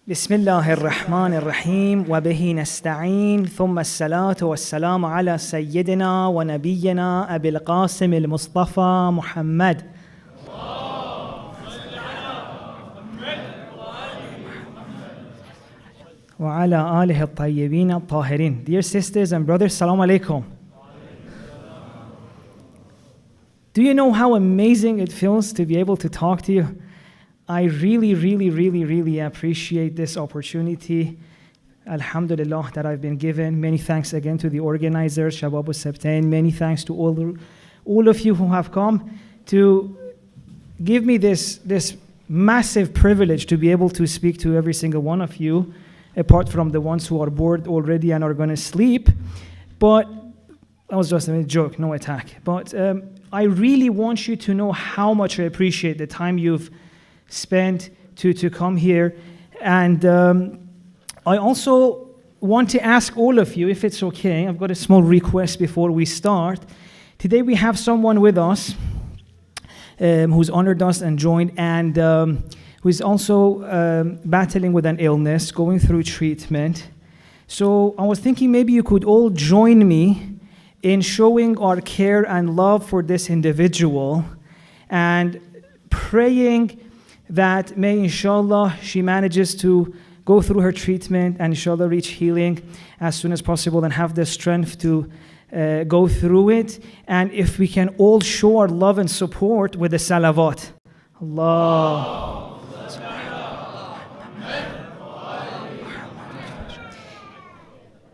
بسم الله الرحمن الرحيم وبه نستعين ثم الصلاة والسلام على سيدنا ونبينا أبي القاسم المصطفى محمد وعلى آله الطيبين الطاهرين. Dear sisters and brothers, Assalamu alaikum. Do you know how amazing it feels to be able to talk to you? I really appreciate this opportunity. Alhamdulillah that I've been given. Many thanks again to the organizers, Shabab Al-Sibtayn. Many thanks to all of you who have come to give me this massive privilege to be able to speak to every single one of you, apart from the ones who are bored already and are going to sleep. But that was just a joke, no attack. But I really want you to know how much I appreciate the time you've spent to come here. And I also want to ask all of you, if it's okay, I've got a small request before we start. Today we have someone with us who's honored us and joined, and who is also battling with an illness, going through treatment. So I was thinking maybe you could all join me in showing our care and love for this individual and praying that may, inshallah, she manages to go through her treatment and inshallah reach healing as soon as possible and have the strength to go through it. And if we can all show our love and support with the salawat. Allah.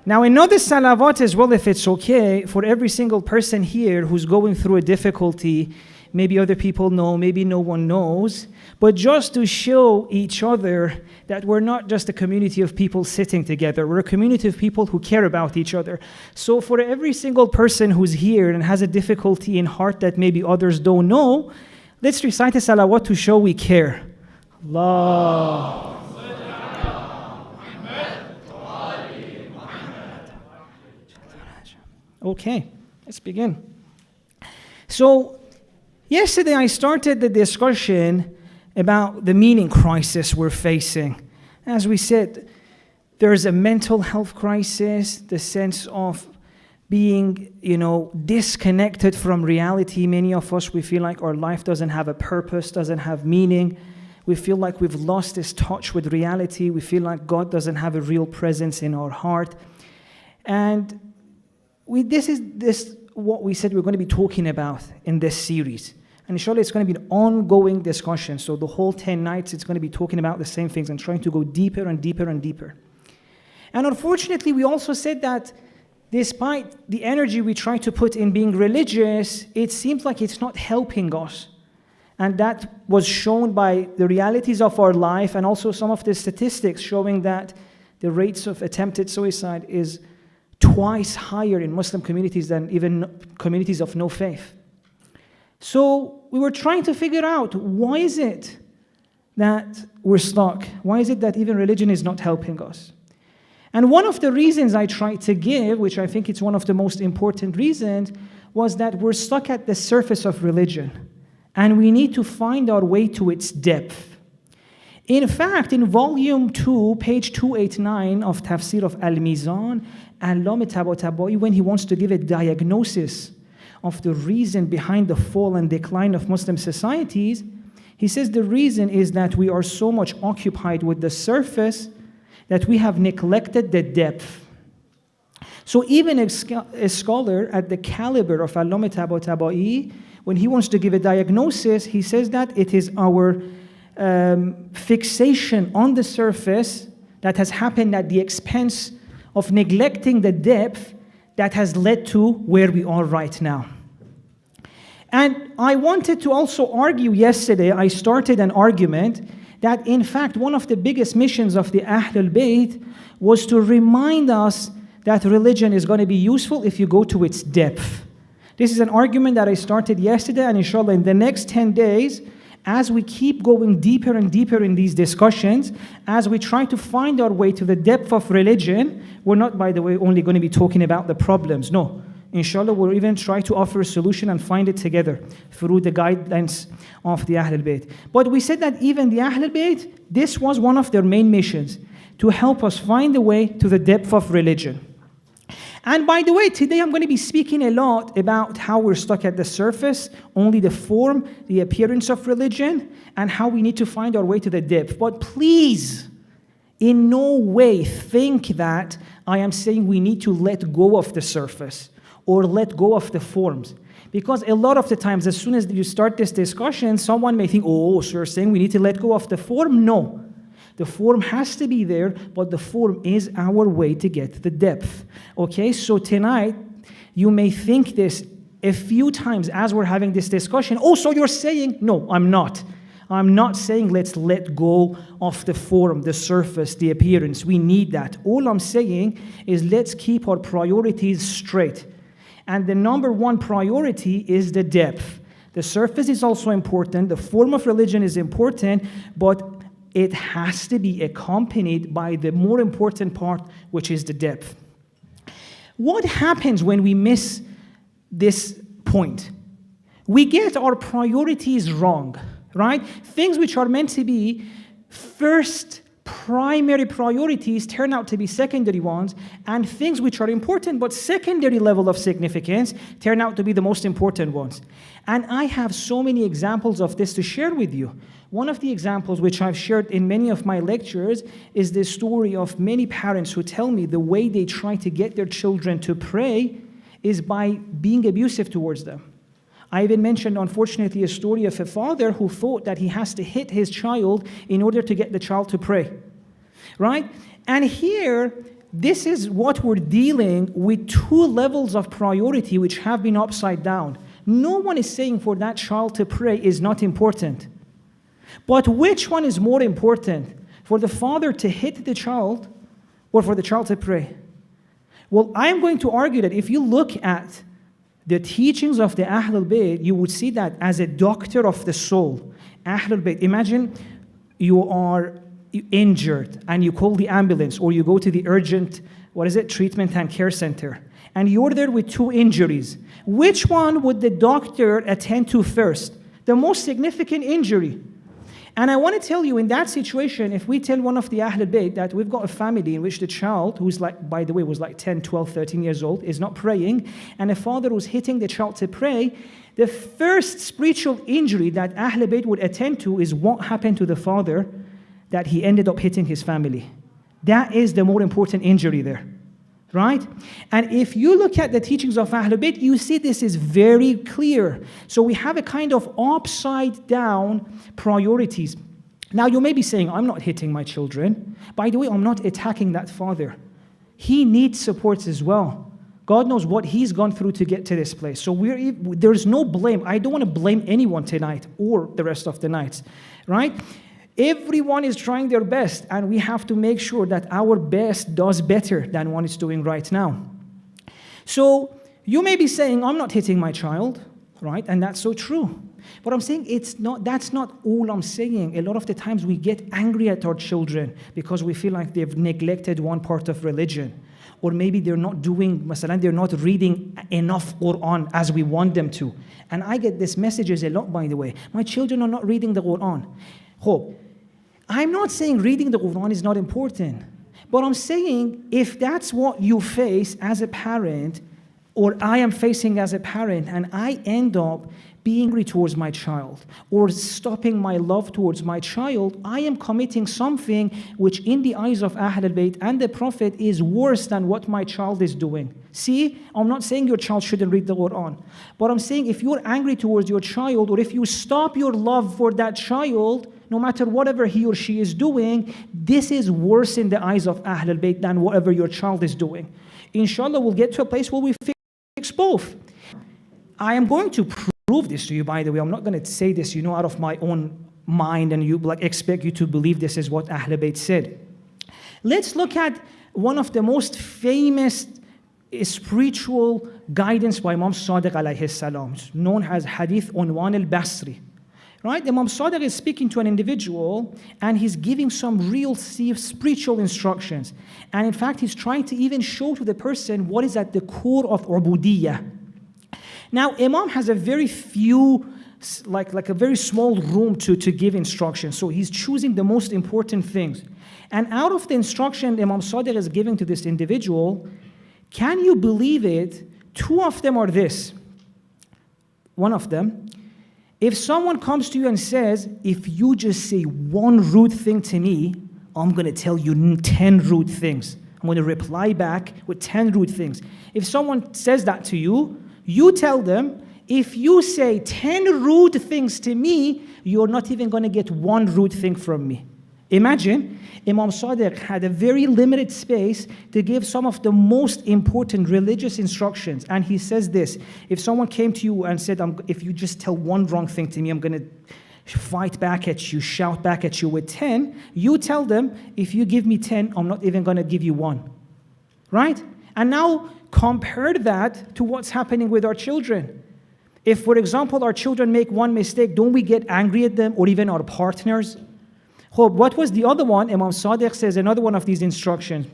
Now, another salawat as well, if it's okay, for every single person here who's going through a difficulty. Maybe other people know, maybe no one knows, but just to show each other that we're not just a community of people sitting together, we're a community of people who care about each other. So for every single person who's here and has a difficulty in heart that maybe others don't know, let's recite a salawat to show we care. Allah. Okay, let's begin. So, yesterday I started the discussion about the meaning crisis we're facing. As we said, there's a mental health crisis, the sense of being, disconnected from reality. Many of us, we feel like our life doesn't have a purpose, doesn't have meaning. We feel like we've lost this touch with reality. We feel like God doesn't have a real presence in our heart. And this is what we said we're going to be talking about in this series. And inshallah, it's going to be an ongoing discussion. So the whole 10 nights, it's going to be talking about the same things and trying to go deeper and deeper and deeper. And unfortunately, we also said that despite the energy we try to put in being religious, it seems like it's not helping us. And that was shown by the realities of our life and also some of the statistics showing that the rates of attempted suicide is twice higher in Muslim communities than even communities of no faith. So we were trying to figure out, why is it that we're stuck? Why is it that even religion is not helping us? And one of the reasons I tried to give, which I think it's one of the most important reasons, was that we're stuck at the surface of religion, and we need to find our way to its depth. In fact, in volume 2, page 289 of Tafsir of Al-Mizan, Allama Tabatabai, when he wants to give a diagnosis of the reason behind the fall and decline of Muslim societies, he says the reason is that we are so much occupied with the surface that we have neglected the depth. So even a scholar at the caliber of Allama Tabatabai, when he wants to give a diagnosis, he says that it is our fixation on the surface that has happened at the expense of neglecting the depth that has led to where we are right now. And I wanted to also argue yesterday, I started an argument that in fact one of the biggest missions of the Ahlul Bayt was to remind us that religion is going to be useful if you go to its depth. This is an argument that I started yesterday, and inshallah in the next 10 days, as we keep going deeper and deeper in these discussions, as we try to find our way to the depth of religion, we're not, by the way, only going to be talking about the problems. No, Inshallah, we'll even try to offer a solution and find it together through the guidelines of the Ahlul Bayt. But we said that even the Ahlul Bayt, this was one of their main missions, to help us find the way to the depth of religion. And by the way, today I'm going to be speaking a lot about how we're stuck at the surface, only the form, the appearance of religion, and how we need to find our way to the depth. But please, in no way think that I am saying we need to let go of the surface or let go of the forms. Because a lot of the times, as soon as you start this discussion, someone may think, oh, so you're saying we need to let go of the form? No. The form has to be there, but the form is our way to get to the depth. Okay, so tonight, you may think this a few times as we're having this discussion. Oh, so you're saying, no, I'm not. I'm not saying let's let go of the form, the surface, the appearance. We need that. All I'm saying is let's keep our priorities straight. And the number one priority is the depth. The surface is also important. The form of religion is important, but it has to be accompanied by the more important part, which is the depth. What happens when we miss this point? We get our priorities wrong, right? Things which are meant to be first primary priorities turn out to be secondary ones, and things which are important but secondary level of significance turn out to be the most important ones. And I have so many examples of this to share with you. One of the examples which I've shared in many of my lectures is the story of many parents who tell me the way they try to get their children to pray is by being abusive towards them. I even mentioned, unfortunately, a story of a father who thought that he has to hit his child in order to get the child to pray, right? And here, this is what we're dealing with, two levels of priority which have been upside down. No one is saying for that child to pray is not important. But which one is more important? For the father to hit the child or for the child to pray? Well, I am going to argue that if you look at the teachings of the Ahlul Bayt, you would see that as a doctor of the soul. Ahlul Bayt, imagine you are injured and you call the ambulance or you go to the urgent, treatment and care center. And you're there with two injuries. Which one would the doctor attend to first? The most significant injury. And I want to tell you, in that situation, if we tell one of the Ahlul Bayt that we've got a family in which the child, who's by the way, was 10, 12, 13 years old, is not praying, and a father who's hitting the child to pray, the first spiritual injury that Ahlul Bayt would attend to is what happened to the father that he ended up hitting his family. That is the more important injury there. Right? And if you look at the teachings of Ahlul Bayt, you see this is very clear. So we have a kind of upside down priorities. Now you may be saying, I'm not hitting my children. By the way, I'm not attacking that father. He needs support as well. God knows what he's gone through to get to this place. So there's no blame. I don't want to blame anyone tonight or the rest of the nights. Right? Everyone is trying their best, and we have to make sure that our best does better than what it's doing right now. So you may be saying, I'm not hitting my child, right? And that's so true. But I'm saying that's not all I'm saying. A lot of the times we get angry at our children because we feel like they've neglected one part of religion. Or maybe they're not they're not reading enough Quran as we want them to. And I get these messages a lot, by the way. My children are not reading the Quran. I'm not saying reading the Quran is not important, but I'm saying if that's what you face as a parent, or I am facing as a parent, and I end up being angry towards my child, or stopping my love towards my child, I am committing something which in the eyes of Ahlul Bayt and the Prophet is worse than what my child is doing. See, I'm not saying your child shouldn't read the Quran, but I'm saying if you're angry towards your child, or if you stop your love for that child, no matter whatever he or she is doing, this is worse in the eyes of Ahlul Bayt than whatever your child is doing. Inshallah, we'll get to a place where we fix both. I am going to prove this to you, by the way. I'm not going to say this, out of my own mind and expect you to believe this is what Ahlul Bayt said. Let's look at one of the most famous spiritual guidance by Imam Sadiq alayhi salam, known as Hadith Unwan al-Basri. Right? Imam Sadiq is speaking to an individual and he's giving some real spiritual instructions. And in fact, he's trying to even show to the person what is at the core of ubudiyyah. Now, Imam has a very few, like a very small room to give instructions. So he's choosing the most important things. And out of the instruction Imam Sadiq is giving to this individual, can you believe it? Two of them are this. One of them, if someone comes to you and says, if you just say one rude thing to me, I'm going to tell you 10 rude things. I'm going to reply back with 10 rude things. If someone says that to you, you tell them, if you say 10 rude things to me, you're not even going to get one rude thing from me. Imagine, Imam Sadiq had a very limited space to give some of the most important religious instructions. And he says this, if someone came to you and said, if you just tell one wrong thing to me, I'm going to fight back at you, shout back at you with 10, you tell them, if you give me 10, I'm not even going to give you one. Right? And now compare that to what's happening with our children. If, for example, our children make one mistake, don't we get angry at them or even our partners? What was the other one? Imam Sadiq says another one of these instructions.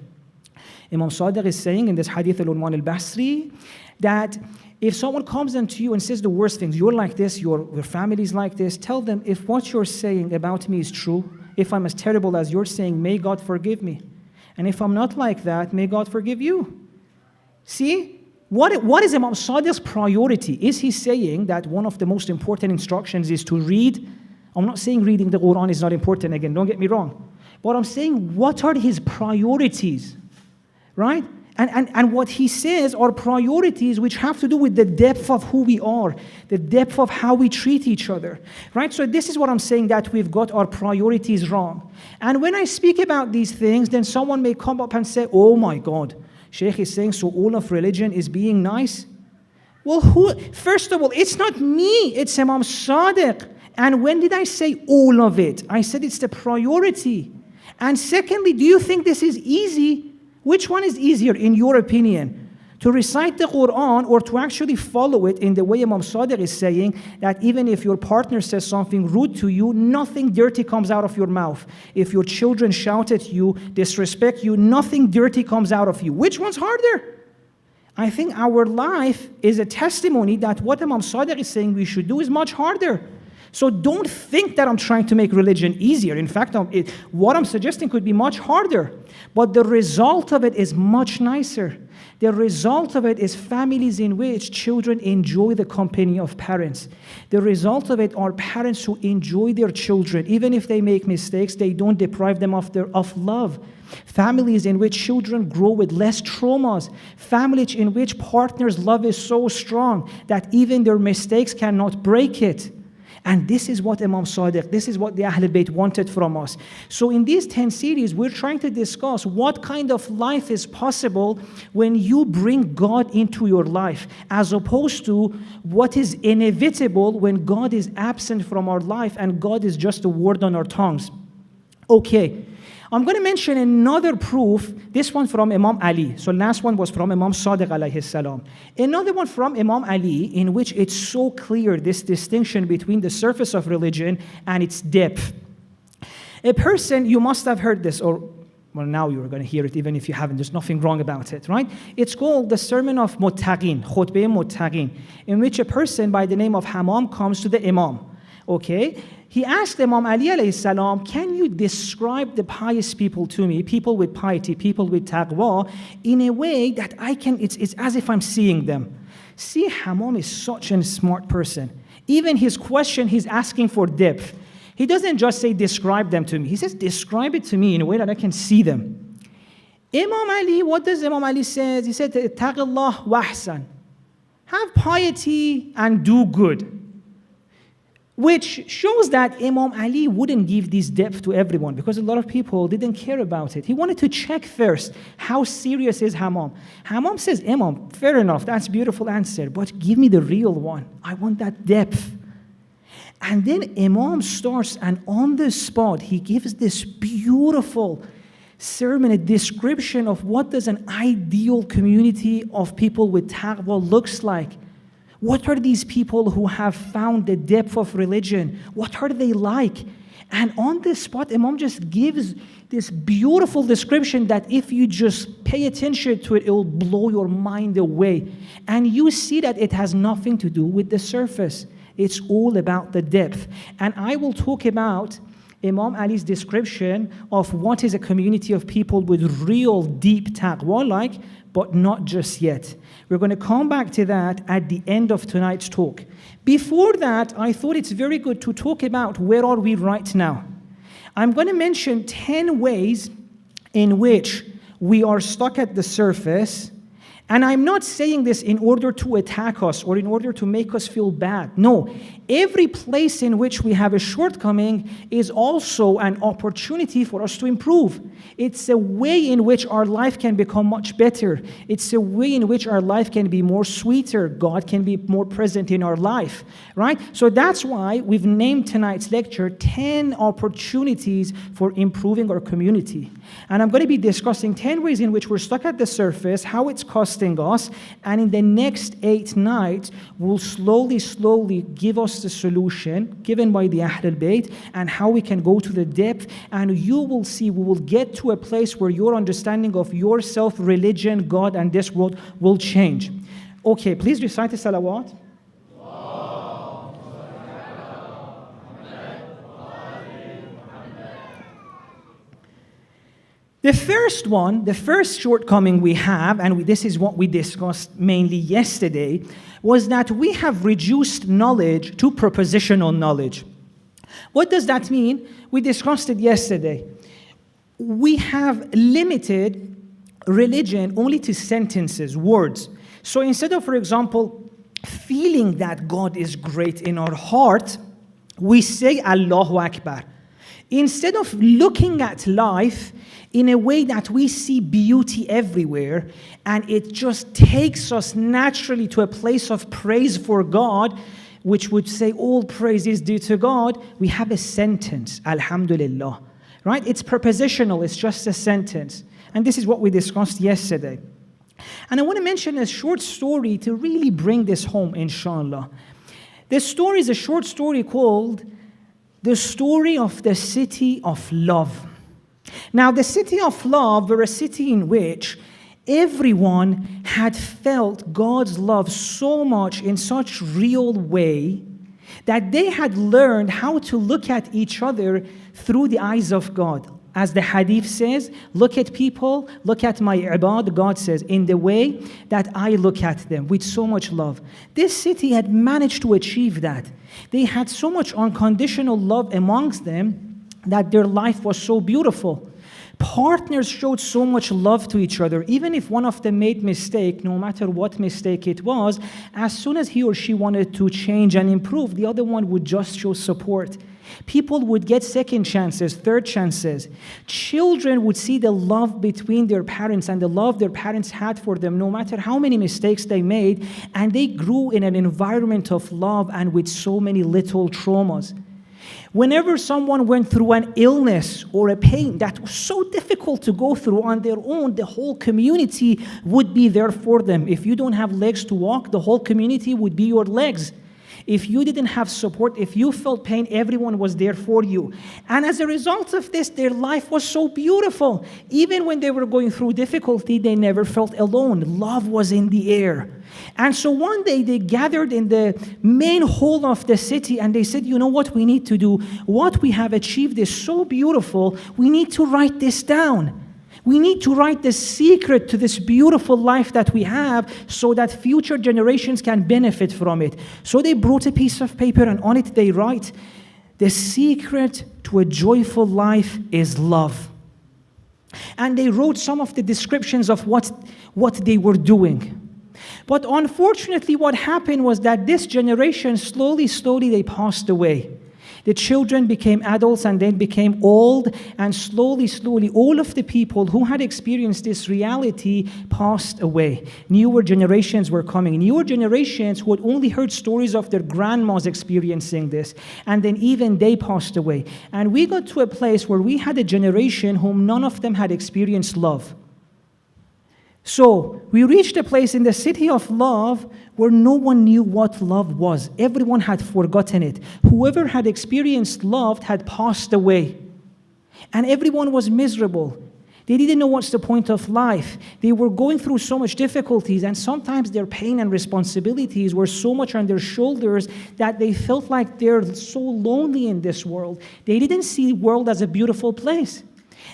Imam Sadiq is saying in this hadith al-Unwan al-Basri that if someone comes into you and says the worst things, you're like this, your family's like this, tell them if what you're saying about me is true, if I'm as terrible as you're saying, may God forgive me. And if I'm not like that, may God forgive you. See? What is Imam Sadiq's priority? Is he saying that one of the most important instructions is to read? I'm not saying reading the Quran is not important, again, don't get me wrong. But I'm saying, what are his priorities? Right? And what he says are priorities which have to do with the depth of who we are, the depth of how we treat each other. Right? So this is what I'm saying, that we've got our priorities wrong. And when I speak about these things, then someone may come up and say, oh my God, Shaykh is saying, so all of religion is being nice? Well, first of all, it's not me, it's Imam Sadiq. And when did I say all of it? I said it's the priority. And secondly, do you think this is easy? Which one is easier in your opinion? To recite the Quran or to actually follow it in the way Imam Sadiq is saying, that even if your partner says something rude to you, nothing dirty comes out of your mouth. If your children shout at you, disrespect you, nothing dirty comes out of you. Which one's harder? I think our life is a testimony that what Imam Sadiq is saying we should do is much harder. So don't think that I'm trying to make religion easier. In fact, what I'm suggesting could be much harder. But the result of it is much nicer. The result of it is families in which children enjoy the company of parents. The result of it are parents who enjoy their children. Even if they make mistakes, they don't deprive them of love. Families in which children grow with less traumas. Families in which partners' love is so strong that even their mistakes cannot break it. And this is what Imam Sadiq, this is what the Ahlul Bayt wanted from us. So in these 10 series, we're trying to discuss what kind of life is possible when you bring God into your life, as opposed to what is inevitable when God is absent from our life and God is just a word on our tongues. Okay. I'm going to mention another proof, this one from Imam Ali. So last one was from Imam Sadiq alayhi salam. Another one from Imam Ali, in which it's so clear, this distinction between the surface of religion and its depth. A person, you must have heard this, or well, now you're going to hear it even if you haven't. There's nothing wrong about it, right? It's called the Sermon of Muttaqin, Khutbah Muttaqin, in which a person by the name of Hammam comes to the Imam. Okay? He asked Imam Ali alayhi salam, can you describe the pious people to me, people with piety, people with taqwa, in a way that I can, it's as if I'm seeing them. See, Hammam is such a smart person. Even his question, he's asking for depth. He doesn't just say, describe them to me. He says, describe it to me in a way that I can see them. Imam Ali, what does Imam Ali say? He said, Taqillah wa ahsan. Have piety and do good. Which shows that Imam Ali wouldn't give this depth to everyone because a lot of people didn't care about it. He wanted to check first, how serious is Hammam? Hammam says, Imam, fair enough, that's a beautiful answer, but give me the real one. I want that depth. And then Imam starts, and on the spot, he gives this beautiful sermon, a description of what does an ideal community of people with taqwa looks like. What are these people who have found the depth of religion? What are they like? And on the spot, Imam just gives this beautiful description that if you just pay attention to it, it will blow your mind away. And you see that it has nothing to do with the surface. It's all about the depth. And I will talk about Imam Ali's description of what is a community of people with real deep taqwa-like, but not just yet. We're going to come back to that at the end of tonight's talk. Before that, I thought it's very good to talk about where are we right now. I'm going to mention 10 ways in which we are stuck at the surface. And I'm not saying this in order to attack us or in order to make us feel bad. No, every place in which we have a shortcoming is also an opportunity for us to improve. It's a way in which our life can become much better. It's a way in which our life can be more sweeter. God can be more present in our life, right? So that's why we've named tonight's lecture 10 opportunities for improving our community. And I'm going to be discussing 10 ways in which we're stuck at the surface, how it's costing us, and in the next 8 nights, we'll slowly give us the solution given by the Ahl al-Bayt and how we can go to the depth, and you will see we will get to a place where your understanding of yourself, religion, God, and this world will change. Okay, please recite the salawat. The first shortcoming we have, and this is what we discussed mainly yesterday, was that we have reduced knowledge to propositional knowledge. What does that mean? We discussed it yesterday. We have limited religion only to sentences, words. So instead of, for example, feeling that God is great in our heart, we say Allahu Akbar. Instead of looking at life in a way that we see beauty everywhere, and it just takes us naturally to a place of praise for God, which would say all praise is due to God, we have a sentence, Alhamdulillah, right? It's prepositional, it's just a sentence. And this is what we discussed yesterday. And I want to mention a short story to really bring this home, inshallah. This story is a short story called The Story of the City of Love. Now, the City of Love were a city in which everyone had felt God's love so much in such real way that they had learned how to look at each other through the eyes of God. As the hadith says, look at people, look at my ibad, God says, in the way that I look at them with so much love. This city had managed to achieve that. They had so much unconditional love amongst them that their life was so beautiful. Partners showed so much love to each other. Even if one of them made mistake, no matter what mistake it was, as soon as he or she wanted to change and improve, the other one would just show support. People would get second chances, third chances. Children would see the love between their parents and the love their parents had for them, no matter how many mistakes they made, and they grew in an environment of love and with so many little traumas. Whenever someone went through an illness or a pain that was so difficult to go through on their own, the whole community would be there for them. If you don't have legs to walk, the whole community would be your legs. If you didn't have support, if you felt pain, everyone was there for you. And as a result of this, their life was so beautiful. Even when they were going through difficulty, they never felt alone. Love was in the air. And so one day they gathered in the main hall of the city and they said, you know what we need to do? What we have achieved is so beautiful, we need to write this down. We need to write the secret to this beautiful life that we have so that future generations can benefit from it. So they brought a piece of paper and on it they write, the secret to a joyful life is love. And they wrote some of the descriptions of what they were doing. But unfortunately what happened was that this generation slowly they passed away. The children became adults and then became old, and slowly, all of the people who had experienced this reality passed away. Newer generations were coming. Newer generations who had only heard stories of their grandmas experiencing this, and then even they passed away. And we got to a place where we had a generation whom none of them had experienced love. So we reached a place in the city of love where no one knew what love was. Everyone had forgotten it. Whoever had experienced love had passed away. And everyone was miserable. They didn't know what's the point of life. They were going through so much difficulties, and sometimes their pain and responsibilities were so much on their shoulders that they felt like they're so lonely in this world. They didn't see the world as a beautiful place.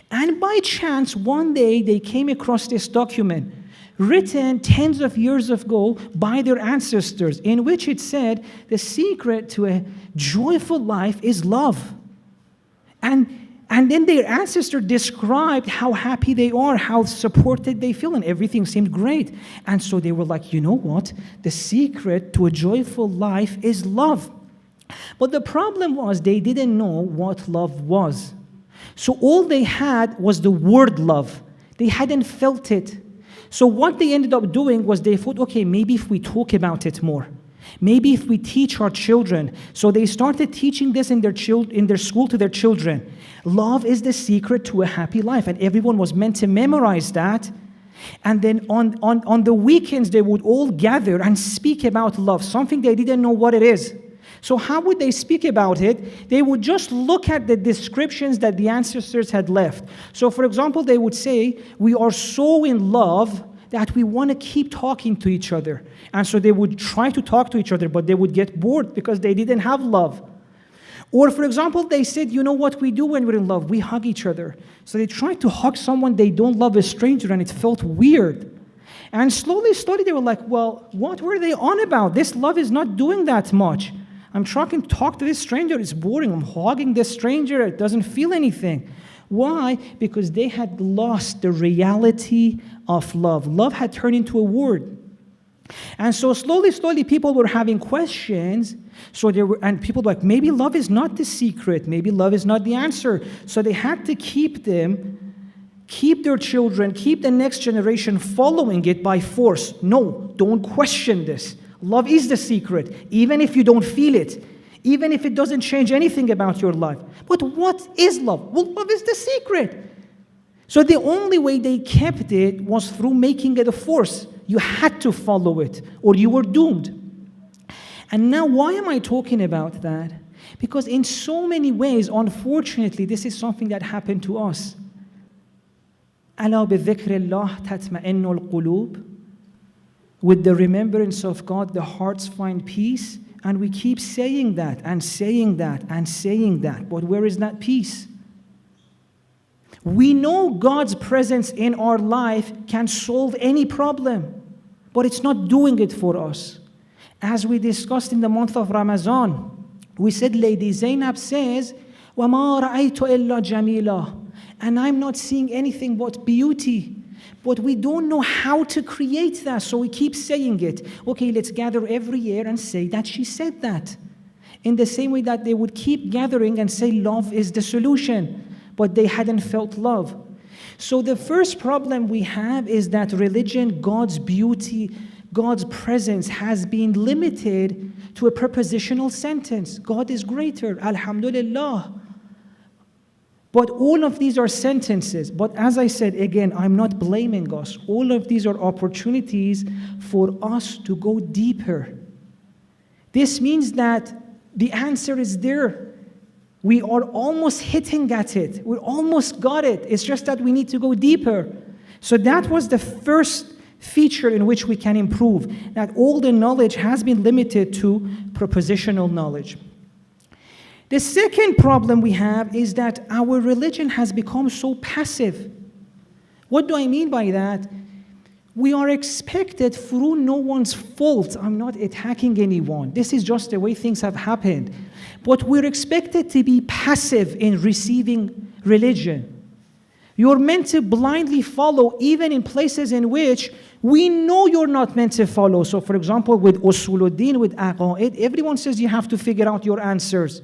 And by chance, one day they came across this document written tens of years ago by their ancestors, in which it said, the secret to a joyful life is love. And then their ancestor described how happy they are, how supported they feel, and everything seemed great. And so they were like, you know what? The secret to a joyful life is love. But the problem was they didn't know what love was. So all they had was the word love. They hadn't felt it. So what they ended up doing was they thought, okay, maybe if we talk about it more, maybe if we teach our children. So they started teaching this in their school to their children. Love is the secret to a happy life. And everyone was meant to memorize that. And then on the weekends, they would all gather and speak about love, something they didn't know what it is. So how would they speak about it? They would just look at the descriptions that the ancestors had left. So for example, they would say, we are so in love that we want to keep talking to each other. And so they would try to talk to each other, but they would get bored because they didn't have love. Or for example, they said, you know what we do when we're in love? We hug each other. So they tried to hug someone they don't love, a stranger, and it felt weird. And slowly, they were like, well, what were they on about? This love is not doing that much. I'm trying to talk to this stranger, it's boring. I'm hugging this stranger, it doesn't feel anything. Why? Because they had lost the reality of love. Love had turned into a word. And so slowly, people were having questions. And people were like, maybe love is not the secret. Maybe love is not the answer. So they had to keep their children, keep the next generation following it by force. No, don't question this. Love is the secret, even if you don't feel it, even if it doesn't change anything about your life. But what is love? Well, love is the secret. So the only way they kept it was through making it a force. You had to follow it, or you were doomed. And now, why am I talking about that? Because in so many ways, unfortunately, this is something that happened to us. أَلَا بِذِكْرِ اللَّهِ تَطْمَئِنُّ الْقُلُوبِ. With the remembrance of God, the hearts find peace. And we keep saying that and saying that and saying that. But where is that peace? We know God's presence in our life can solve any problem, but it's not doing it for us. As we discussed in the month of Ramadan, we said, Lady Zainab says, وَمَا رَأَيْتُ إِلَّا جَمِيلًا. And I'm not seeing anything but beauty. But we don't know how to create that, so we keep saying it. Okay, let's gather every year and say that she said that. In the same way that they would keep gathering and say love is the solution, but they hadn't felt love. So the first problem we have is that religion, God's beauty, God's presence has been limited to a prepositional sentence. God is greater, Alhamdulillah. But all of these are sentences. But as I said, again, I'm not blaming us. All of these are opportunities for us to go deeper. This means that the answer is there. We are almost hitting at it. We almost got it. It's just that we need to go deeper. So that was the first feature in which we can improve, that all the knowledge has been limited to propositional knowledge. The second problem we have is that our religion has become so passive. What do I mean by that? We are expected through no one's fault. I'm not attacking anyone. This is just the way things have happened. But we're expected to be passive in receiving religion. You're meant to blindly follow even in places in which we know you're not meant to follow. So for example, with Usuluddin, with Aqa'id, everyone says you have to figure out your answers.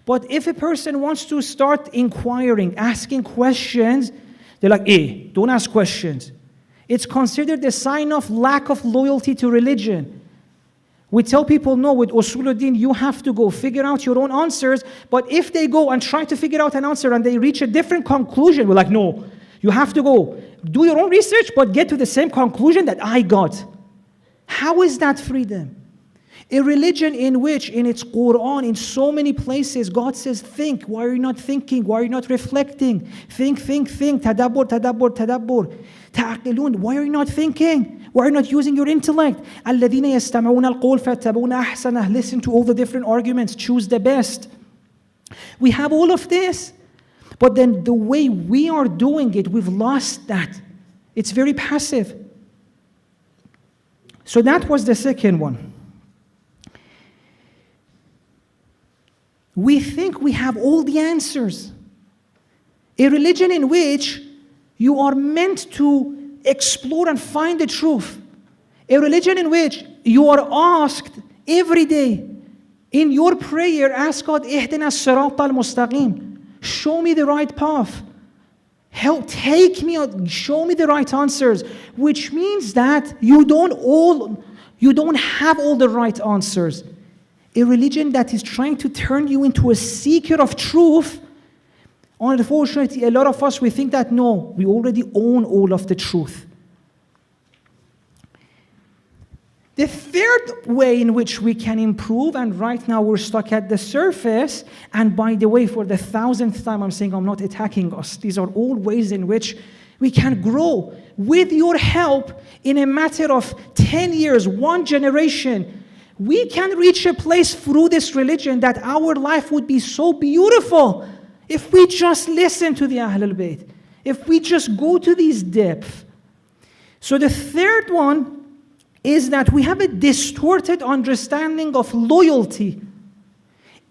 But if a person wants to start inquiring, asking questions, they're like, don't ask questions. It's considered a sign of lack of loyalty to religion. We tell people, no, with Usuluddin, you have to go figure out your own answers. But if they go and try to figure out an answer and they reach a different conclusion, we're like, no, you have to go. do your own research, but get to the same conclusion that I got. How is that freedom? A religion in which, in its Quran, in so many places, God says, think. Why are you not thinking? Why are you not reflecting? Think. Tadabbur. Ta'aqilun. Why are you not thinking? Why are you not using your intellect? الَّذِينَ يَسْتَمِعُونَ الْقَوْلَ فَيَتَّبِعُونَ أَحْسَنَهُ. Listen to all the different arguments. Choose the best. We have all of this. But then the way we are doing it, we've lost that. It's very passive. So that was the second one. We think we have all the answers. A religion in which you are meant to explore and find the truth. A religion in which you are asked every day in your prayer, ask God, اهدنا الصراط المستقيم. Show me the right path. Help, take me, show me the right answers. Which means that you don't have all the right answers. A religion that is trying to turn you into a seeker of truth. Unfortunately, a lot of us, we think that no, we already own all of the truth. The third way in which we can improve, and right now we're stuck at the surface, and by the way, for the 1,000th time I'm saying I'm not attacking us. These are all ways in which we can grow. With your help, in a matter of 10 years, one generation, we can reach a place through this religion that our life would be so beautiful if we just listen to the Ahlul Bayt, if we just go to these depths. So the third one is that we have a distorted understanding of loyalty.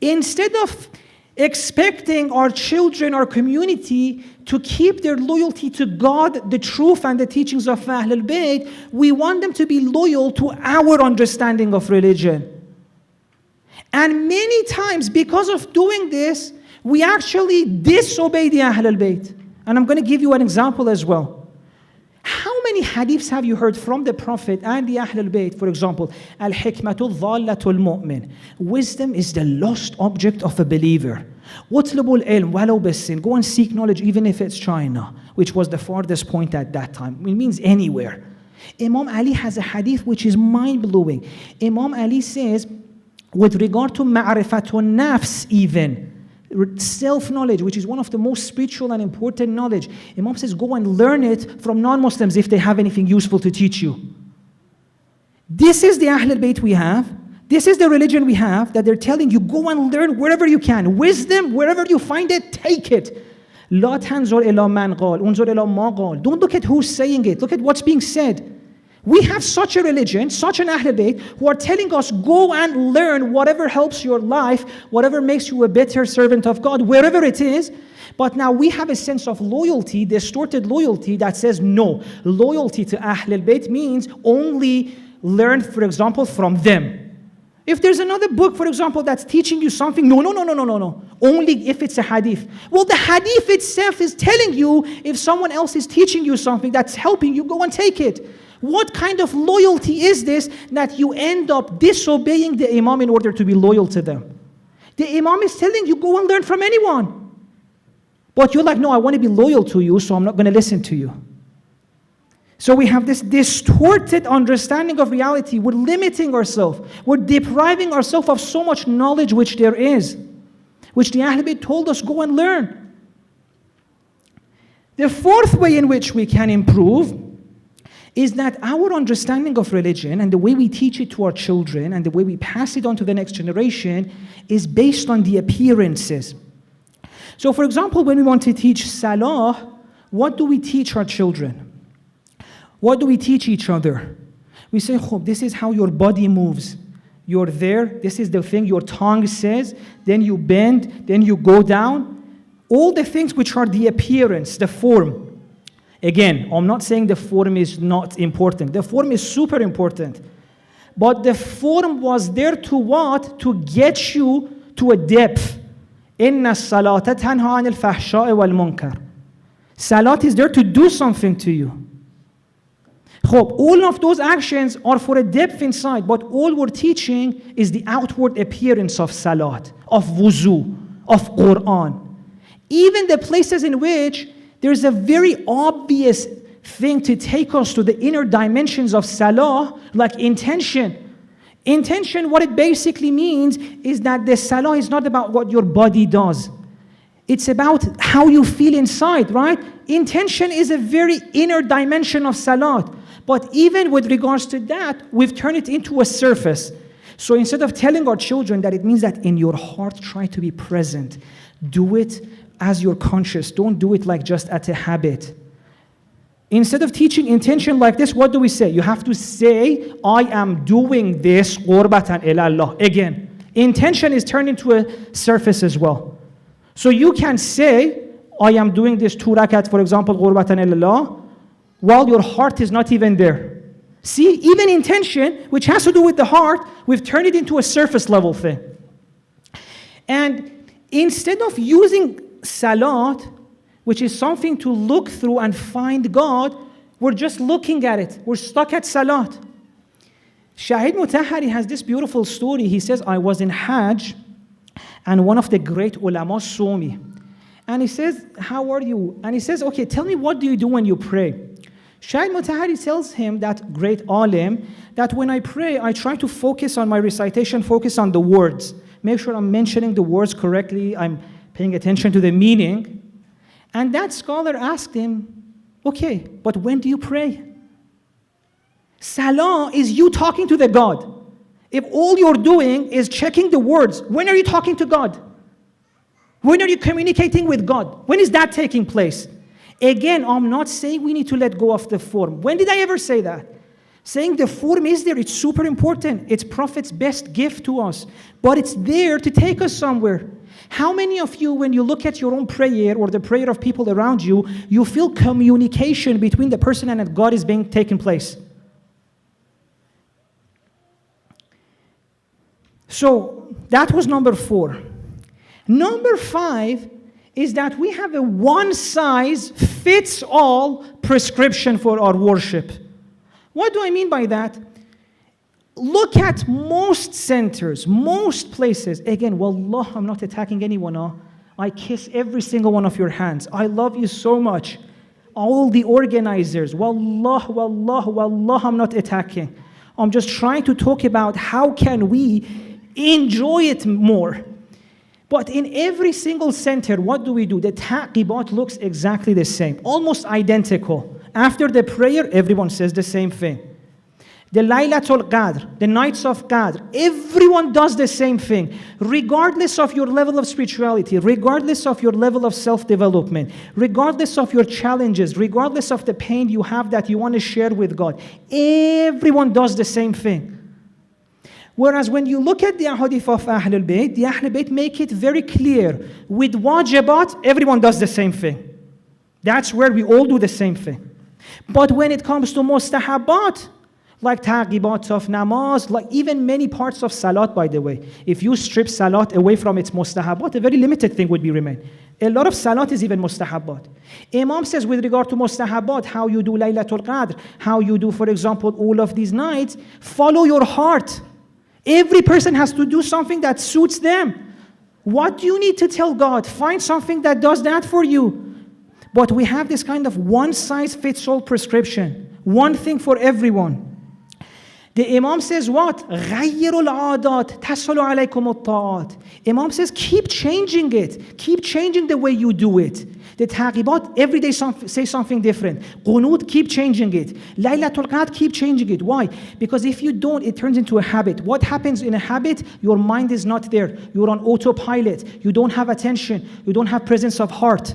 Instead of expecting our children, our community, to keep their loyalty to God, the truth, and the teachings of Ahlul Bayt, we want them to be loyal to our understanding of religion. And many times, because of doing this, we actually disobey the Ahlul Bayt. And I'm going to give you an example as well. How many hadiths have you heard from the Prophet and the Ahlul Bayt? For example, Al-Hikmatu Dhallatul Mu'min. Wisdom is the lost object of a believer. Watlubul ilm walau bisin. Go and seek knowledge even if it's China, which was the farthest point at that time. It means anywhere. Imam Ali has a hadith which is mind-blowing. Imam Ali says, with regard to ma'rifatun nafs even, self-knowledge, which is one of the most spiritual and important knowledge, Imam says, go and learn it from non-Muslims if they have anything useful to teach you. This is the Ahlul Bayt we have. This is the religion we have, that they're telling you, go and learn wherever you can. Wisdom, wherever you find it, take it. لا تنظر إلى من قال انظر إلى ما قال. Don't look at who's saying it. Look at what's being said. We have such a religion, such an Ahlul Bayt, who are telling us, go and learn whatever helps your life, whatever makes you a better servant of God, wherever it is. But now we have a sense of loyalty, distorted loyalty, that says, no, loyalty to Ahlul Bayt means only learn, for example, from them. If there's another book, for example, that's teaching you something, no. Only if it's a hadith. Well, the hadith itself is telling you, if someone else is teaching you something that's helping you, go and take it. What kind of loyalty is this that you end up disobeying the Imam in order to be loyal to them? The Imam is telling you, go and learn from anyone. But you're like, no, I want to be loyal to you, so I'm not going to listen to you. So we have this distorted understanding of reality. We're limiting ourselves. We're depriving ourselves of so much knowledge which there is, which the Ahlul Bayt told us, go and learn. The fourth way in which we can improve is that our understanding of religion and the way we teach it to our children and the way we pass it on to the next generation is based on the appearances. So for example, when we want to teach Salah, what do we teach our children? What do we teach each other? We say, this is how your body moves. You're there, this is the thing your tongue says, then you bend, then you go down. All the things which are the appearance, the form. Again, I'm not saying the form is not important. The form is super important. But the form was there to what? To get you to a depth. إِنَّ الصَّلَاةَ تَنْهَى عَنِ الْفَحْشَاءِ وَالْمُنْكَرِ. Salat is there to do something to you. All of those actions are for a depth inside, but all we're teaching is the outward appearance of Salat, of wuzu, of Quran. Even the places in which there's a very obvious thing to take us to the inner dimensions of salah, like intention. Intention, what it basically means is that the salah is not about what your body does. It's about how you feel inside, right? Intention is a very inner dimension of salat. But even with regards to that, we've turned it into a surface. So instead of telling our children that it means that in your heart, try to be present. Do it as you're conscious. Don't do it like just at a habit. Instead of teaching intention like this, what do we say? You have to say, I am doing this qurbatan ila Allah. Again, intention is turned into a surface as well. So you can say, I am doing this 2 rakat, for example, qurbatan ila Allah, while your heart is not even there. See, even intention, which has to do with the heart, we've turned it into a surface level thing. And instead of using salat, which is something to look through and find God, we're just looking at it. We're stuck at salat. Shahid Mutahari has this beautiful story. He says, I was in Hajj, and one of the great ulama saw me. And he says, how are you? And he says, okay, tell me, what do you do when you pray? Shahid Mutahari tells him, that great alim, that when I pray, I try to focus on my recitation, focus on the words. Make sure I'm mentioning the words correctly. I'm paying attention to the meaning. And that scholar asked him, okay, but when do you pray? Salah is you talking to the God. If all you're doing is checking the words, when are you talking to God? When are you communicating with God? When is that taking place? Again, I'm not saying we need to let go of the form. When did I ever say that? Saying the form is there, it's super important. It's Prophet's best gift to us. But it's there to take us somewhere. How many of you, when you look at your own prayer or the prayer of people around you, you feel communication between the person and God is being taken place? So that was number 4. Number 5 is that we have a one-size-fits-all prescription for our worship. What do I mean by that? Look at most centers, most places. Again, wallah, I'm not attacking anyone. I kiss every single one of your hands. I love you so much. All the organizers, wallah, wallah, wallah, I'm not attacking. I'm just trying to talk about how can we enjoy it more. But in every single center, what do we do? The taqibat looks exactly the same, almost identical. After the prayer, everyone says the same thing. The Laylatul Qadr, the nights of Qadr, everyone does the same thing. Regardless of your level of spirituality, regardless of your level of self-development, regardless of your challenges, regardless of the pain you have that you want to share with God, everyone does the same thing. Whereas when you look at the ahadith of Ahlul Bayt, the Ahlul Bayt make it very clear. With wajibat, everyone does the same thing. That's where we all do the same thing. But when it comes to mustahabat, like taqibat of namaz, like even many parts of salat, by the way. If you strip salat away from its mustahabat, a very limited thing would be remain. A lot of salat is even mustahabat. Imam says with regard to mustahabat, how you do Laylatul Qadr, how you do, for example, all of these nights, follow your heart. Every person has to do something that suits them. What do you need to tell God? Find something that does that for you. But we have this kind of one-size-fits-all prescription. One thing for everyone. The Imam says what? غَيِّرُوا الْعَادَاتِ تَسْهُلُ عَلَيْكُمُ الطَّاعَاتِ. Imam says keep changing it. Keep changing the way you do it. The taqibat, every day say something different. Qunut, keep changing it. Laylatul Qadr, keep changing it. Why? Because if you don't, it turns into a habit. What happens in a habit? Your mind is not there. You're on autopilot. You don't have attention. You don't have presence of heart.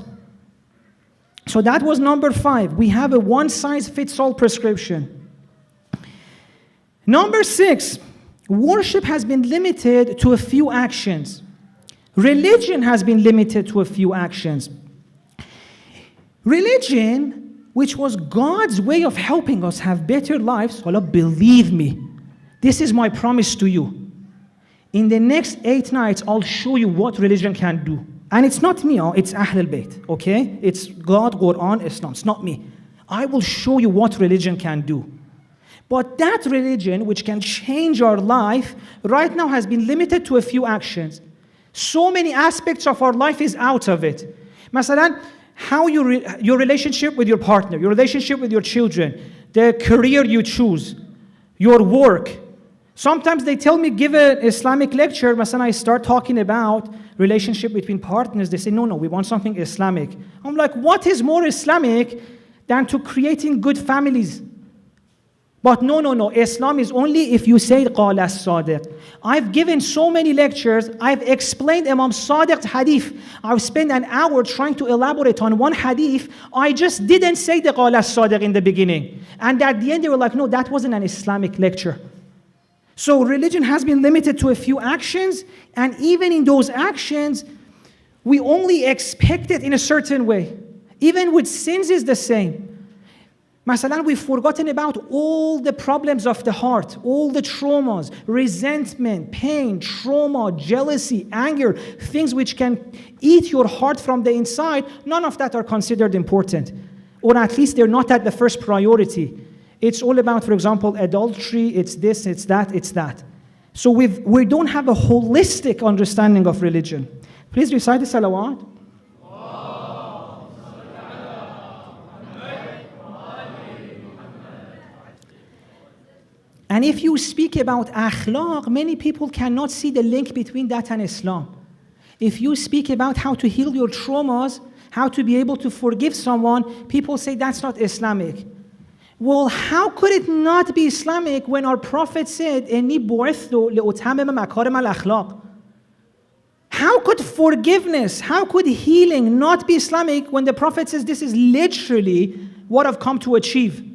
So that was number 5. We have a one-size-fits-all prescription. Number 6, worship has been limited to a few actions. Religion has been limited to a few actions. Religion, which was God's way of helping us have better lives, Allah, believe me, this is my promise to you. In the next 8 nights, I'll show you what religion can do. And it's not me, it's Ahlul Bayt, okay? It's God, Quran, Islam, it's not me. I will show you what religion can do. But that religion, which can change our life, right now has been limited to a few actions. So many aspects of our life is out of it. Masalan, how your relationship with your partner, your relationship with your children, the career you choose, your work. Sometimes they tell me, give an Islamic lecture, and I start talking about relationship between partners. They say, no, we want something Islamic. I'm like, what is more Islamic than to creating good families? But no, Islam is only if you say قال الصادق. I've given so many lectures, I've explained Imam Sadiq's hadith. I've spent an hour trying to elaborate on one hadith. I just didn't say the قال الصادق in the beginning. And at the end they were like, no, that wasn't an Islamic lecture. So religion has been limited to a few actions, and even in those actions, we only expect it in a certain way. Even with sins is the same. Masalan, we've forgotten about all the problems of the heart, all the traumas, resentment, pain, trauma, jealousy, anger, things which can eat your heart from the inside. None of that are considered important, or at least they're not at the first priority. It's all about, for example, adultery, it's this, it's that. So we don't have a holistic understanding of religion. Please recite the salawat. And if you speak about akhlaq, many people cannot see the link between that and Islam. If you speak about how to heal your traumas, how to be able to forgive someone, people say that's not Islamic. Well, how could it not be Islamic when our Prophet said, إِنِّي بُعِثْتُ لِأُتَمِّمَ مَكَارِمَ الْأَخْلَاقِ? How could forgiveness, how could healing not be Islamic when the Prophet says this is literally what I've come to achieve?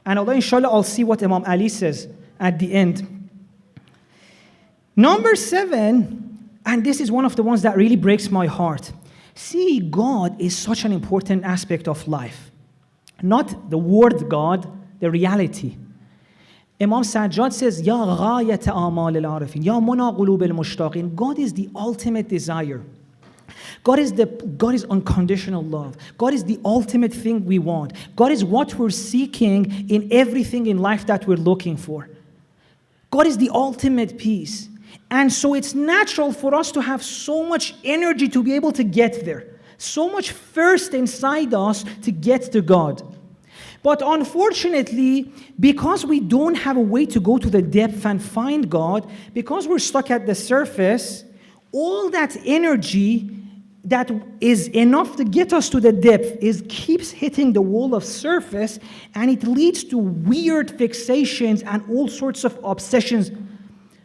And although inshallah I'll see what Imam Ali says at the end. Number 7, and this is one of the ones that really breaks my heart. See, God is such an important aspect of life. Not the word God, the reality. Imam Sajjad says, Ya ghayat amal al-arifin, Ya muna qulub al-mushtaqin. God is the ultimate desire. God is unconditional love. God is the ultimate thing we want. God is what we're seeking in everything in life that we're looking for. God is the ultimate peace. And so it's natural for us to have so much energy to be able to get there. So much thirst inside us to get to God. But unfortunately, because we don't have a way to go to the depth and find God, because we're stuck at the surface, all that energy that is enough to get us to the depth keeps hitting the wall of surface, and it leads to weird fixations and all sorts of obsessions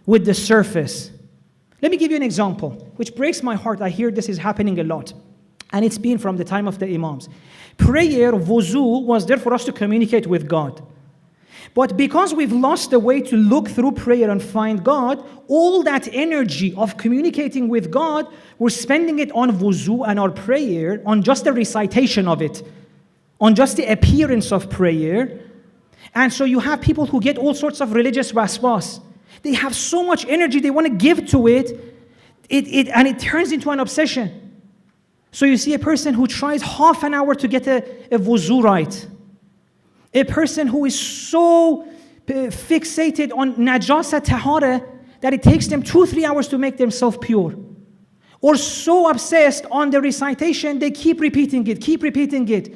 with the surface. Let me give you an example, which breaks my heart. I hear this is happening a lot, and it's been from the time of the Imams. Prayer, wuzu, was there for us to communicate with God. But because we've lost the way to look through prayer and find God, all that energy of communicating with God, we're spending it on wuzu and our prayer, on just the recitation of it, on just the appearance of prayer. And so you have people who get all sorts of religious waswas. They have so much energy, they want to give to it, and it turns into an obsession. So you see a person who tries half an hour to get a wuzu right. A person who is so fixated on najasa tahara that it takes them 2-3 hours to make themselves pure. Or so obsessed on the recitation, they keep repeating it. It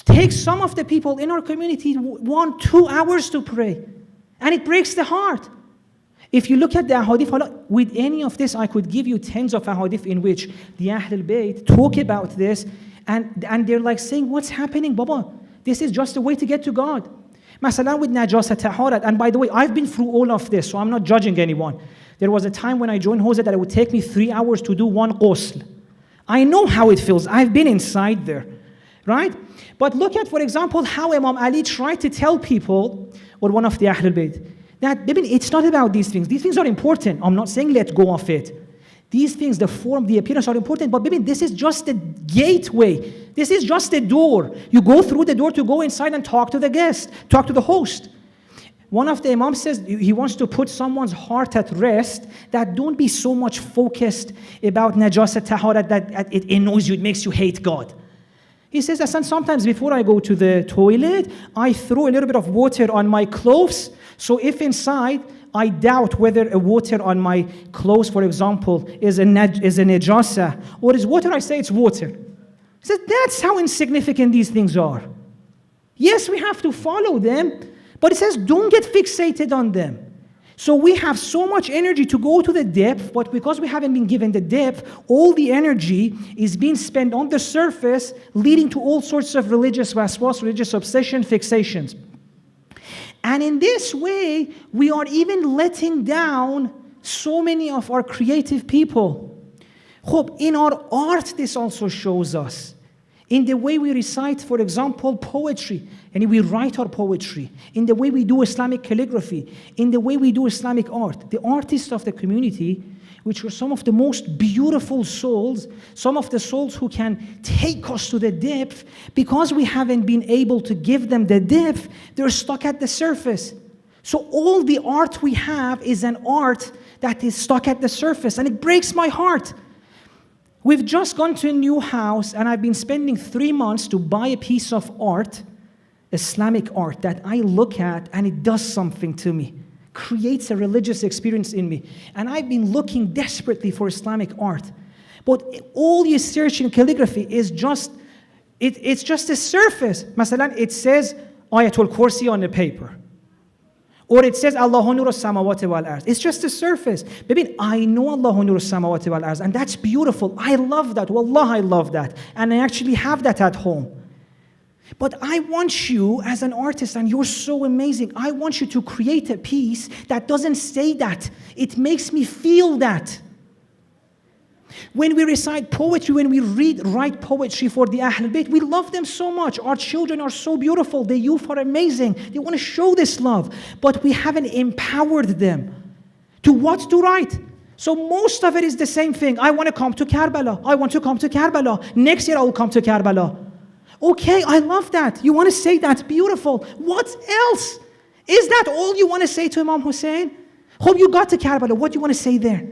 takes some of the people in our community 1-2 hours to pray. And it breaks the heart. If you look at the ahadith, with any of this, I could give you tens of ahadith in which the Ahlul Bayt talk about this, and they're like saying, what's happening, Baba? This is just a way to get to God. Masalan with najasa taharat, and by the way, I've been through all of this, so I'm not judging anyone. There was a time when I joined Hawza that it would take me 3 hours to do one ghusl. I know how it feels. I've been inside there, right? But look at, for example, how Imam Ali tried to tell people, or one of the Ahlul Bayt, that it's not about these things. These things are important. I'm not saying let go of it. These things, the form, the appearance are important, but this is just the gateway. This is just the door. You go through the door to go inside and talk to the guest, talk to the host. One of the Imams says he wants to put someone's heart at rest, that don't be so much focused about najasa taharat that it annoys you, it makes you hate God. He says, Hassan, sometimes before I go to the toilet, I throw a little bit of water on my clothes, so if inside I doubt whether a water on my clothes, for example, is a najasa, or is water, I say it's water. He says, that's how insignificant these things are. Yes, we have to follow them, but it says don't get fixated on them. So we have so much energy to go to the depth, but because we haven't been given the depth, all the energy is being spent on the surface, leading to all sorts of religious waswas, religious obsession, fixations. And in this way, we are even letting down so many of our creative people. In our art, this also shows us. In the way we recite, for example, poetry, and we write our poetry, in the way we do Islamic calligraphy, in the way we do Islamic art, the artists of the community, which are some of the most beautiful souls, some of the souls who can take us to the depth, because we haven't been able to give them the depth, they're stuck at the surface. So all the art we have is an art that is stuck at the surface, and it breaks my heart. We've just gone to a new house, and I've been spending 3 months to buy a piece of art, Islamic art, that I look at and it does something to me, creates a religious experience in me. And I've been looking desperately for Islamic art. But all you search in calligraphy is just, it's just a surface. Masalan, it says Ayatul Kursi on the paper. Or it says Allahu Nur as-samawati wal arz. It's just a surface. Baby, I know Allahu Nur as-samawati wal arz, and that's beautiful. I love that. Wallah, I love that. And I actually have that at home. But I want you as an artist, and you're so amazing, I want you to create a piece that doesn't say that. It makes me feel that. When we recite poetry, when we write poetry for the Ahlul Bayt, we love them so much. Our children are so beautiful. The youth are amazing. They want to show this love. But we haven't empowered them to what to write. So most of it is the same thing. I want to come to Karbala. I want to come to Karbala. Next year I will come to Karbala. Okay, I love that. You want to say that's beautiful. What else? Is that all you want to say to Imam Hussein? Hope you got to Karbala. What do you want to say there?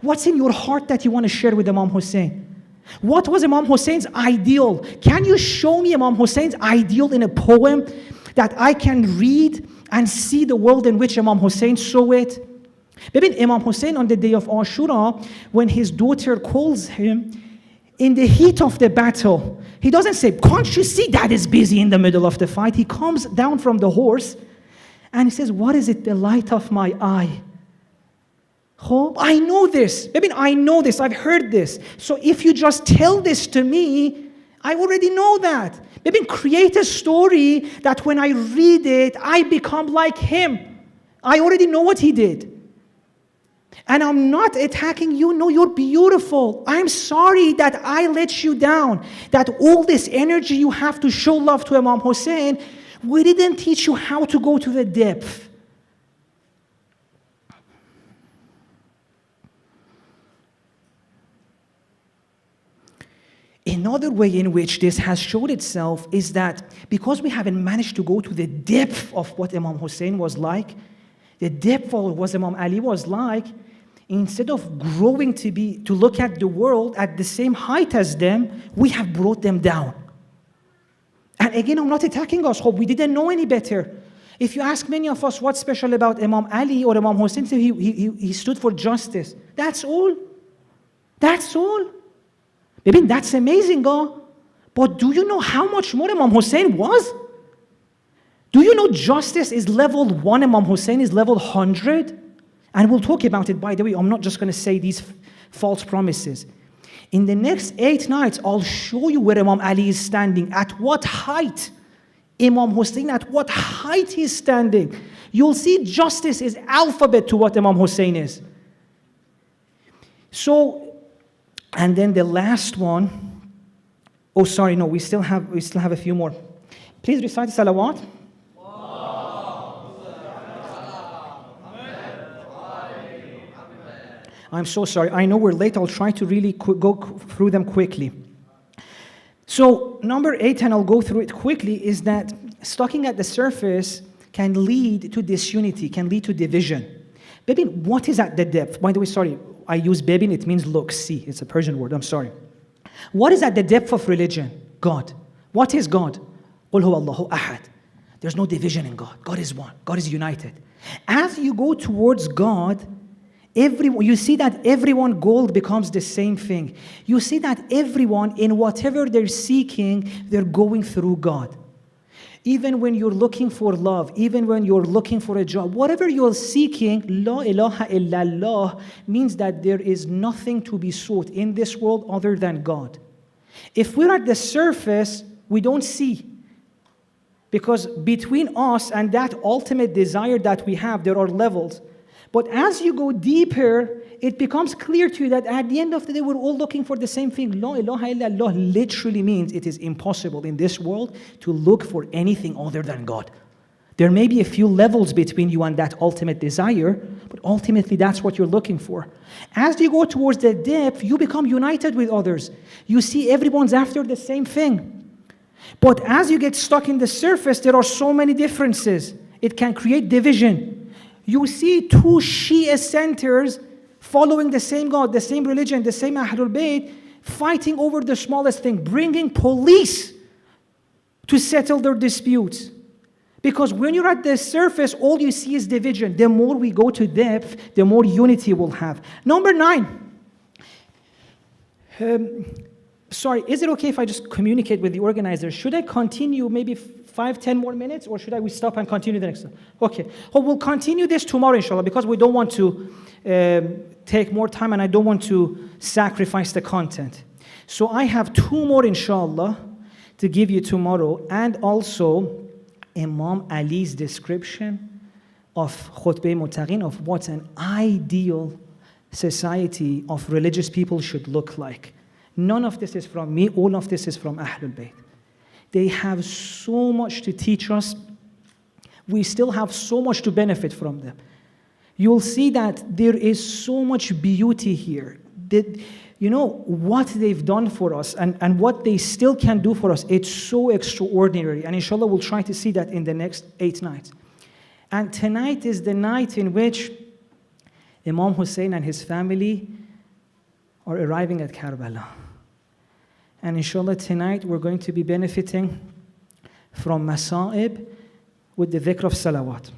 What's in your heart that you want to share with Imam Hussein? What was Imam Hussein's ideal? Can you show me Imam Hussein's ideal in a poem that I can read and see the world in which Imam Hussein saw it? Maybe Imam Hussein on the day of Ashura, when his daughter calls him, in the heat of the battle, he doesn't say, can't you see Dad is busy in the middle of the fight? He comes down from the horse and he says, what is it, the light of my eye? I know this. I know this. I've heard this. So if you just tell this to me, I already know that. Create a story that when I read it, I become like him. I already know what he did. And I'm not attacking you. No, you're beautiful. I'm sorry that I let you down. That all this energy you have to show love to Imam Hussein, we didn't teach you how to go to the depth. Another way in which this has showed itself is that because we haven't managed to go to the depth of what Imam Hussein was like, the depth of what Imam Ali was like, instead of growing to look at the world at the same height as them, we have brought them down. And again, I'm not attacking us. We didn't know any better. If you ask many of us what's special about Imam Ali or Imam Hussein, he stood for justice. That's all. That's all. That's amazing, God. But do you know how much more Imam Hussein was? Do you know justice is level 1, Imam Hussein is level 100? And we'll talk about it, by the way. I'm not just going to say these false promises. In the next 8 nights, I'll show you where Imam Ali is standing, at what height Imam Hussein, at what height he's standing. You'll see justice is alphabet to what Imam Hussein is. So, and then the last one, we still have a few more. Please recite salawat. I'm so sorry. I know we're late. I'll try to really go through them quickly. So number 8, and I'll go through it quickly, is that stalking at the surface can lead to disunity, can lead to division. Babin, what is at the depth? By the way, sorry, I use babin, it means look, see. It's a Persian word, I'm sorry. What is at the depth of religion? God. What is God? قُلْ هُوَ اللَّهُ أَحَدٌ. There's no division in God. God is one. God is united. As you go towards God, you see that everyone goal becomes the same thing. You see that everyone, in whatever they're seeking, they're going through God. Even when you're looking for love, even when you're looking for a job, whatever you're seeking, La ilaha illallah means that there is nothing to be sought in this world other than God. If we're at the surface, we don't see. Because between us and that ultimate desire that we have, there are levels. But as you go deeper, it becomes clear to you that at the end of the day, we're all looking for the same thing. La ilaha illallah literally means it is impossible in this world to look for anything other than God. There may be a few levels between you and that ultimate desire, but ultimately that's what you're looking for. As you go towards the depth, you become united with others. You see everyone's after the same thing. But as you get stuck in the surface, there are so many differences. It can create division. You see two Shia centers following the same God, the same religion, the same Ahlul Bayt, fighting over the smallest thing, bringing police to settle their disputes. Because when you're at the surface, all you see is division. The more we go to depth, the more unity we'll have. Number 9. Sorry, is it okay if I just communicate with the organizer? Should I continue maybe 5-10 more minutes, or should we stop and continue the next one? Okay. Well, we'll continue this tomorrow, inshallah, because we don't want to take more time and I don't want to sacrifice the content. So I have 2 more, inshallah, to give you tomorrow, and also Imam Ali's description of Khutbah Muttaqin, of what an ideal society of religious people should look like. None of this is from me, all of this is from Ahlul Bayt. They have so much to teach us. We still have so much to benefit from them. You'll see that there is so much beauty here. What they've done for us and what they still can do for us, it's so extraordinary. And inshallah, we'll try to see that in the next 8 nights. And tonight is the night in which Imam Hussein and his family are arriving at Karbala. And inshallah, tonight we're going to be benefiting from Masa'ib with the dhikr of salawat.